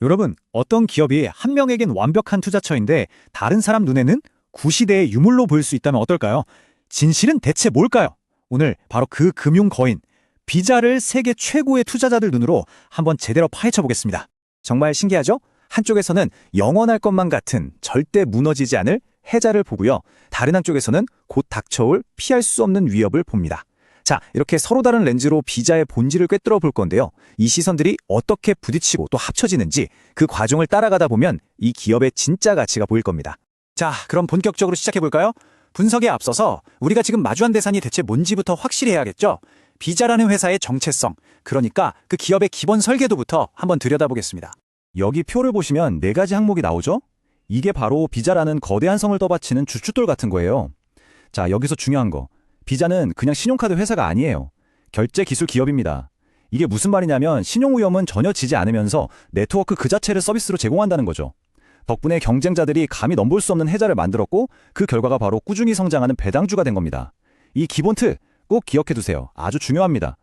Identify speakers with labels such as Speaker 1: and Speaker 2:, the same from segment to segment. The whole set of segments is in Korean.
Speaker 1: 여러분, 어떤 기업이 한 명에겐 완벽한 투자처인데 다른 사람 눈에는 구시대의 유물로 보일 수 있다면 어떨까요? 진실은 대체 뭘까요? 오늘 바로 그 금융 거인, 비자를 세계 최고의 투자자들 눈으로 한번 제대로 파헤쳐 보겠습니다. 정말 신기하죠? 한쪽에서는 영원할 것만 같은 절대 무너지지 않을 해자를 보고요. 다른 한쪽에서는 곧 닥쳐올 피할 수 없는 위협을 봅니다. 자, 이렇게 서로 다른 렌즈로 비자의 본질을 꿰뚫어 볼 건데요. 이 시선들이 어떻게 부딪히고 또 합쳐지는지 그 과정을 따라가다 보면 이 기업의 진짜 가치가 보일 겁니다. 자, 그럼 본격적으로 시작해 볼까요? 분석에 앞서서 우리가 지금 마주한 대상이 대체 뭔지부터 확실히 해야겠죠? 비자라는 회사의 정체성, 그러니까 그 기업의 기본 설계도부터 한번 들여다보겠습니다. 여기 표를 보시면 4가지 항목이 나오죠? 이게 바로 비자라는 거대한 성을 떠받치는 주춧돌 같은 거예요. 자, 여기서 중요한 거. 비자는 그냥 신용카드 회사가 아니에요. 결제 기술 기업입니다. 이게 무슨 말이냐면 신용 위험은 전혀 지지 않으면서 네트워크 그 자체를 서비스로 제공한다는 거죠. 덕분에 경쟁자들이 감히 넘볼 수 없는 해자를 만들었고 그 결과가 바로 꾸준히 성장하는 배당주가 된 겁니다. 이 기본 틀 꼭 기억해 두세요. 아주 중요합니다.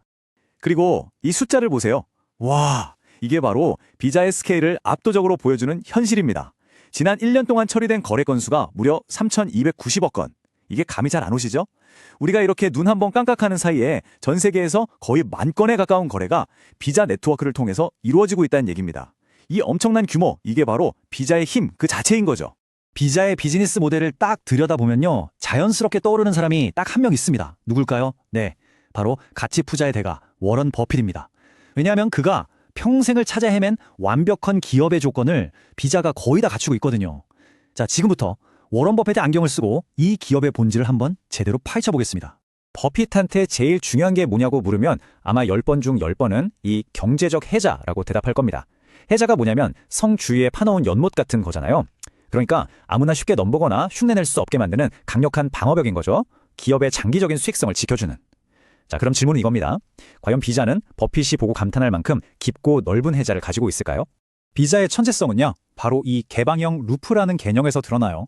Speaker 1: 그리고 이 숫자를 보세요. 와, 이게 바로 비자의 스케일을 압도적으로 보여주는 현실입니다. 지난 1년 동안 처리된 거래 건수가 무려 3,290억 건. 이게 감이 잘 안 오시죠? 우리가 이렇게 눈 한번 깜깜하는 사이에 전 세계에서 거의 10,000건에 가까운 거래가 비자 네트워크를 통해서 이루어지고 있다는 얘기입니다. 이 엄청난 규모, 이게 바로 비자의 힘 그 자체인 거죠. 비자의 비즈니스 모델을 딱 들여다보면요. 자연스럽게 떠오르는 사람이 딱 한 명 있습니다. 누굴까요? 네, 바로 가치 투자의 대가 워런 버핏입니다. 왜냐하면 그가 평생을 찾아 헤맨 완벽한 기업의 조건을 비자가 거의 다 갖추고 있거든요. 자, 지금부터 워런 버핏의 안경을 쓰고 이 기업의 본질을 한번 제대로 파헤쳐 보겠습니다. 버핏한테 제일 중요한 게 뭐냐고 물으면 아마 10번 중 10번은 이 경제적 해자라고 대답할 겁니다. 해자가 뭐냐면 성 주위에 파놓은 연못 같은 거잖아요. 그러니까 아무나 쉽게 넘보거나 흉내낼 수 없게 만드는 강력한 방어벽인 거죠. 기업의 장기적인 수익성을 지켜주는. 자, 그럼 질문은 이겁니다. 과연 비자는 버핏이 보고 감탄할 만큼 깊고 넓은 해자를 가지고 있을까요? 비자의 천재성은요, 바로 이 개방형 루프라는 개념에서 드러나요.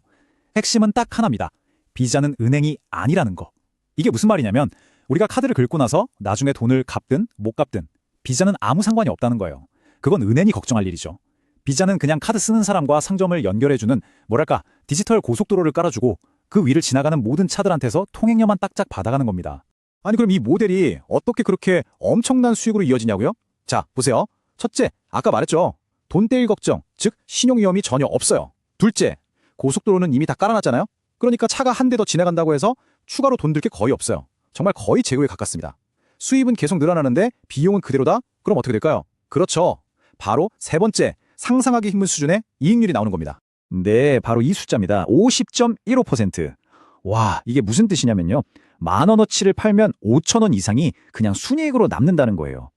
Speaker 1: 핵심은 딱 하나입니다. 비자는 은행이 아니라는 거. 이게 무슨 말이냐면 우리가 카드를 긁고 나서 나중에 돈을 갚든 못 갚든 비자는 아무 상관이 없다는 거예요. 그건 은행이 걱정할 일이죠. 비자는 그냥 카드 쓰는 사람과 상점을 연결해주는 뭐랄까 디지털 고속도로를 깔아주고 그 위를 지나가는 모든 차들한테서 통행료만 딱짝 받아가는 겁니다. 아니 그럼 이 모델이 어떻게 그렇게 엄청난 수익으로 이어지냐고요? 자, 보세요. 첫째, 아까 말했죠. 돈 떼일 걱정, 즉 신용 위험이 전혀 없어요. 둘째, 고속도로는 이미 다 깔아놨잖아요. 그러니까 차가 한 대 더 지나간다고 해서 추가로 돈 들 게 거의 없어요. 정말 거의 제로에 가깝습니다. 수입은 계속 늘어나는데 비용은 그대로다? 그럼 어떻게 될까요? 그렇죠. 바로 세 번째, 상상하기 힘든 수준의 이익률이 나오는 겁니다. 네, 바로 이 숫자입니다. 50.15%. 와, 이게 무슨 뜻이냐면요. 10,000원어치를 팔면 5,000원 이상이 그냥 순이익으로 남는다는 거예요.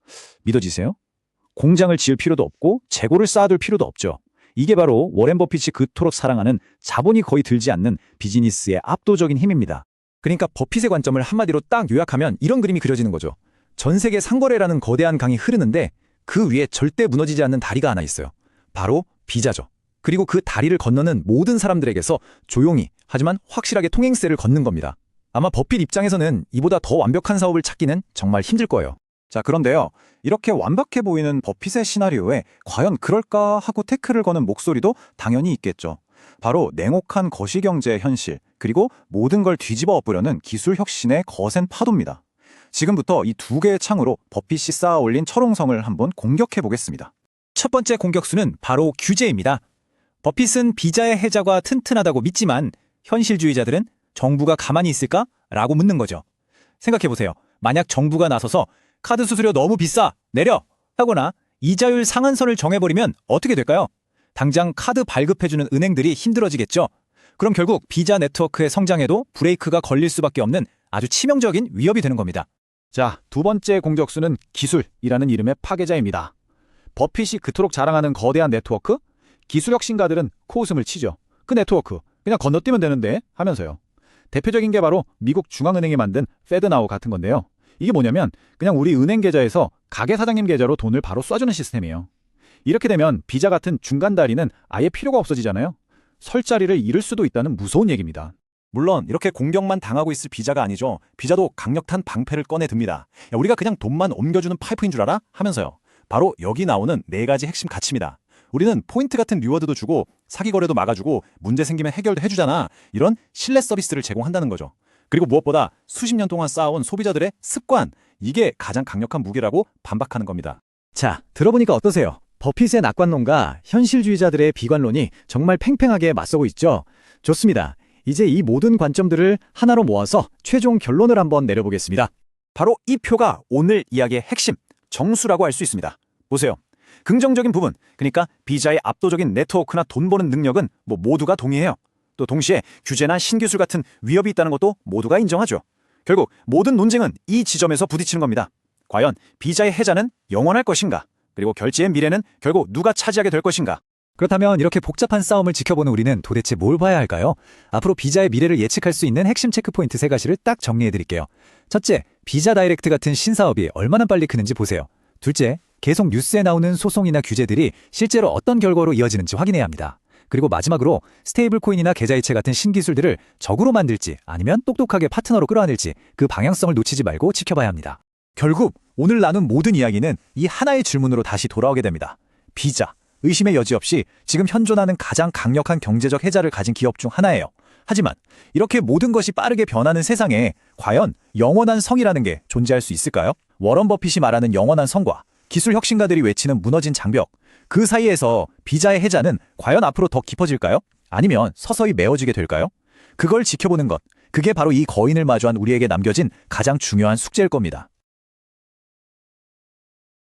Speaker 1: 믿어지세요? 공장을 지을 필요도 없고 재고를 쌓아둘 필요도 없죠. 이게 바로 워렌 버핏이 그토록 사랑하는 자본이 거의 들지 않는 비즈니스의 압도적인 힘입니다. 그러니까 버핏의 관점을 한마디로 딱 요약하면 이런 그림이 그려지는 거죠. 전 세계 상거래라는 거대한 강이 흐르는데 그 위에 절대 무너지지 않는 다리가 하나 있어요. 바로 비자죠. 그리고 그 다리를 건너는 모든 사람들에게서 조용히 하지만 확실하게 통행세를 걷는 겁니다. 아마 버핏 입장에서는 이보다 더 완벽한 사업을 찾기는 정말 힘들 거예요. 자, 그런데요. 이렇게 완벽해 보이는 버핏의 시나리오에 과연 그럴까 하고 태클을 거는 목소리도 당연히 있겠죠. 바로 냉혹한 거시경제의 현실, 그리고 모든 걸 뒤집어 엎으려는 기술 혁신의 거센 파도입니다. 지금부터 이 2개의 창으로 버핏이 쌓아 올린 철옹성을 한번 공격해 보겠습니다. 첫 번째 공격수는 바로 규제입니다. 버핏은 비자의 해자가 튼튼하다고 믿지만 현실주의자들은 정부가 가만히 있을까? 라고 묻는 거죠. 생각해보세요. 만약 정부가 나서서 카드 수수료 너무 비싸! 내려! 하거나 이자율 상한선을 정해버리면 어떻게 될까요? 당장 카드 발급해주는 은행들이 힘들어지겠죠. 그럼 결국 비자 네트워크의 성장에도 브레이크가 걸릴 수밖에 없는 아주 치명적인 위협이 되는 겁니다. 자, 두 번째 공격수는 기술이라는 이름의 파괴자입니다. 버핏이 그토록 자랑하는 거대한 네트워크? 기술 혁신가들은 코웃음을 치죠. 그 네트워크 그냥 건너뛰면 되는데 하면서요. 대표적인 게 바로 미국 중앙은행이 만든 페드나우 같은 건데요. 이게 뭐냐면 그냥 우리 은행 계좌에서 가게 사장님 계좌로 돈을 바로 쏴주는 시스템이에요. 이렇게 되면 비자 같은 중간 다리는 아예 필요가 없어지잖아요. 설 자리를 잃을 수도 있다는 무서운 얘기입니다. 물론 이렇게 공격만 당하고 있을 비자가 아니죠. 비자도 강력한 방패를 꺼내듭니다. 야, 우리가 그냥 돈만 옮겨주는 파이프인 줄 알아? 하면서요. 바로 여기 나오는 4가지 핵심 가치입니다.
Speaker 2: 우리는 포인트 같은 리워드도 주고 사기 거래도 막아주고 문제 생기면 해결도 해주잖아. 이런 신뢰 서비스를 제공한다는 거죠. 그리고 무엇보다 수십 년 동안 쌓아온 소비자들의 습관, 이게 가장 강력한 무기라고 반박하는 겁니다.
Speaker 1: 자, 들어보니까 어떠세요? 버핏의 낙관론과 현실주의자들의 비관론이 정말 팽팽하게 맞서고 있죠? 좋습니다. 이제 이 모든 관점들을 하나로 모아서 최종 결론을 한번 내려보겠습니다. 바로 이 표가 오늘 이야기의 핵심, 정수라고 할 수 있습니다. 보세요. 긍정적인 부분, 그러니까 비자의 압도적인 네트워크나 돈 버는 능력은 모두가 동의해요. 또 동시에 규제나 신기술 같은 위협이 있다는 것도 모두가 인정하죠. 결국 모든 논쟁은 이 지점에서 부딪히는 겁니다. 과연 비자의 해자는 영원할 것인가? 그리고 결제의 미래는 결국 누가 차지하게 될 것인가? 그렇다면 이렇게 복잡한 싸움을 지켜보는 우리는 도대체 뭘 봐야 할까요? 앞으로 비자의 미래를 예측할 수 있는 핵심 체크포인트 3가지를 딱 정리해드릴게요. 첫째, 비자 다이렉트 같은 신사업이 얼마나 빨리 크는지 보세요. 둘째, 계속 뉴스에 나오는 소송이나 규제들이 실제로 어떤 결과로 이어지는지 확인해야 합니다. 그리고 마지막으로 스테이블 코인이나 계좌이체 같은 신기술들을 적으로 만들지 아니면 똑똑하게 파트너로 끌어안을지 그 방향성을 놓치지 말고 지켜봐야 합니다. 결국 오늘 나눈 모든 이야기는 이 하나의 질문으로 다시 돌아오게 됩니다. 비자, 의심의 여지 없이 지금 현존하는 가장 강력한 경제적 해자를 가진 기업 중 하나예요. 하지만 이렇게 모든 것이 빠르게 변하는 세상에 과연 영원한 성이라는 게 존재할 수 있을까요? 워런 버핏이 말하는 영원한 성과 기술 혁신가들이 외치는 무너진 장벽, 그 사이에서 비자의 해자는 과연 앞으로 더 깊어질까요? 아니면 서서히 메어지게 될까요? 그걸 지켜보는 것, 그게 바로 이 거인을 마주한 우리에게 남겨진 가장 중요한 숙제일 겁니다.